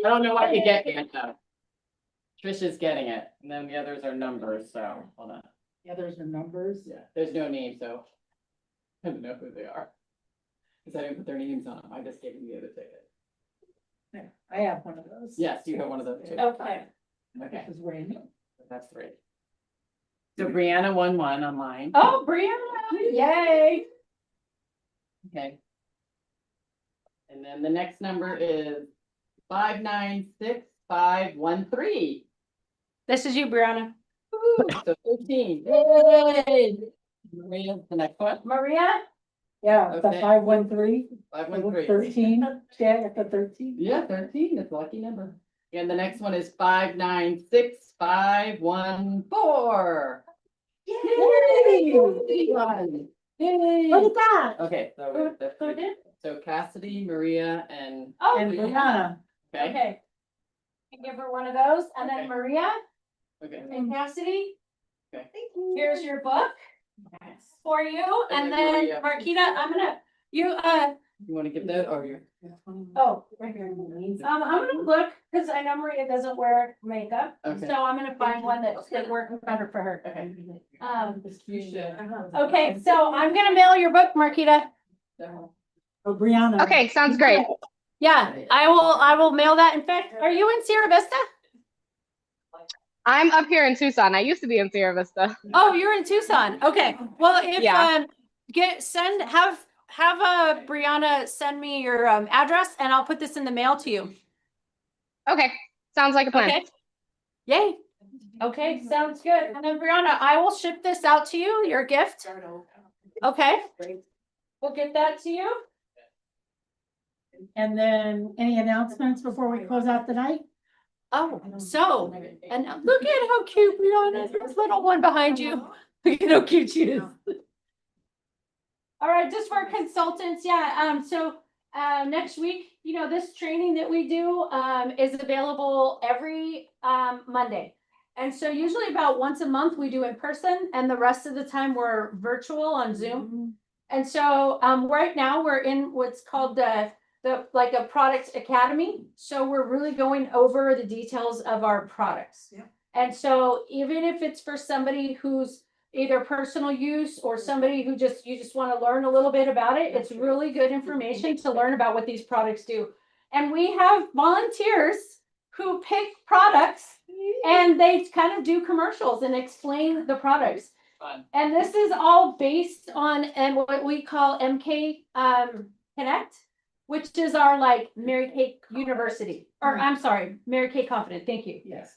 don't know what you get yet though. Trish is getting it, and then the others are numbers, so hold on. Yeah, there's the numbers. Yeah, there's no name, so I don't know who they are. Because I didn't put their names on them, I just gave them the other ticket. Yeah, I have one of those. Yes, you have one of those too. Okay. Okay, This is Randy. that's 3. So Brianna won 1 online. Oh, Brianna! Yay! Okay. And then the next number is 596513. This is you, Brianna. So 13. Yay! Maria's the next one. Maria? Yeah, the Okay. 513. 513. 13. Yeah, at the 13. Yeah, 13 is a lucky number. And the next one is 596514. Yay! Yay! Look at that. Okay, so that's Who did? so Cassidy, Maria, and Oh, And Brianna. okay. okay. And give her one of those, and then Okay. Maria Okay. and Cassidy. Okay. Here's your book for you, And and then then Maria. Marquita, I'm gonna, You want to give that or you? oh, right here. I'm gonna look, because I know Maria doesn't wear makeup, Okay. so I'm gonna find one that works better for her. Okay. You should. Okay, so I'm gonna mail your book, Marquita. Oh, Brianna. Okay, sounds great. Yeah, I will mail that. In fact, are you in Sierra Vista? I'm up here in Tucson. I used to be in Sierra Vista. Oh, you're in Tucson. Okay. Well, if Yeah. have Brianna send me your address, and I'll put this in the mail to you. Okay, sounds like a plan. Okay. Yay. Okay, sounds good. And then Brianna, I will ship this out to you, your gift. Okay. We'll get that to you. And then any announcements before we close out the night? Oh, so, and look at how cute Brianna is, this little one behind you. Cute shoes. All right, just for consultants, yeah, so, next week, this training that we do, is available every, Monday. And so usually about once a month we do in person and the rest of the time we're virtual on Zoom. And so, right now we're in what's called like a product academy. So we're really going over the details of our products. Yeah. And so even if it's for somebody who's either personal use or somebody who you just want to learn a little bit about it, it's really good information to learn about what these products do. And we have volunteers who pick products and they kind of do commercials and explain the products. Fun. And this is all based on what we call MK Connect, which is our like Mary Kay University, or I'm sorry, Mary Kay Confident. Thank you. Yes.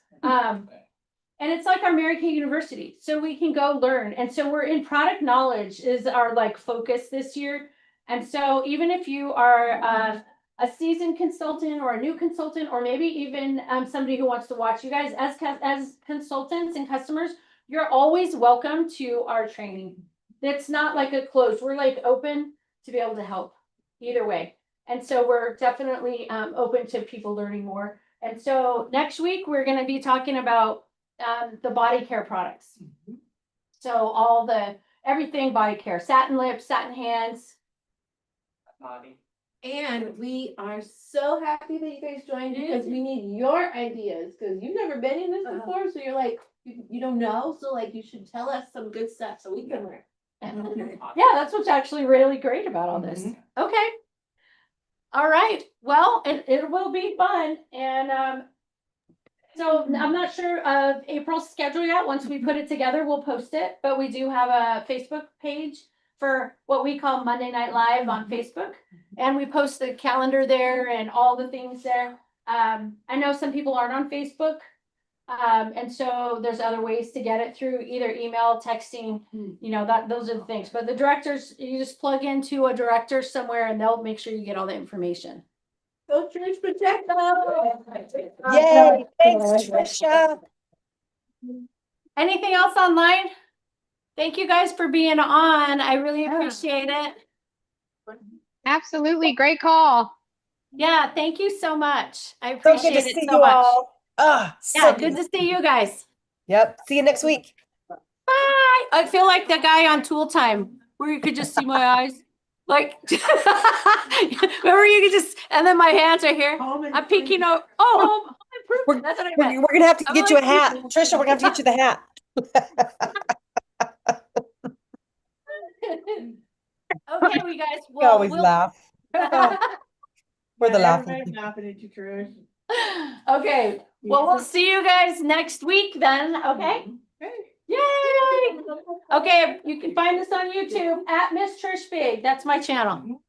And it's like our Mary Kay University, so we can go learn. And so we're in product knowledge is our like focus this year. And so even if you are a seasoned consultant or a new consultant, or maybe even somebody who wants to watch you guys as consultants and customers, you're always welcome to our training. It's not like a closed, we're like open to be able to help either way. And so we're definitely open to people learning more. And so next week, we're going to be talking about the body care products. So everything body care, satin lips, satin hands. Body. And we are so happy that you guys joined because we need your ideas because you've never been in this before. So you're like, you don't know. So like, you should tell us some good stuff so we can learn. Yeah, that's what's actually really great about all this. Okay. All right. Well, it will be fun. And so I'm not sure of April's schedule yet. Once we put it together, we'll post it. But we do have a Facebook page for what we call Monday Night Live on Facebook. And we post the calendar there and all the things there. I know some people aren't on Facebook. And so there's other ways to get it through either email, texting, those are the things. But the directors, you just plug into a director somewhere and they'll make sure you get all the information. Go Trish, protect us. Yay, thanks, Trisha. Anything else online? Thank you guys for being on. I really appreciate it. Absolutely. Great call. Yeah, thank you so much. I So appreciate good to it see so you much. all. So Yeah, good to see you guys. Yep. See you next week. Bye. I feel like the guy on Tool Time where you could just see my eyes. Like, remember you could just, and then my hands are here. I'm peeking out. Oh, home improvement. That's what I meant. We're gonna have to I'm get you a like- hat. Trisha, we're gonna have to get you the hat. Okay, we guys. We always laugh. We're the laughing. Everybody's laughing at you, Trish. Okay, well, we'll see you guys next week then, okay? Yay! Okay, you can find us on YouTube at Miss Trish Big. That's my channel.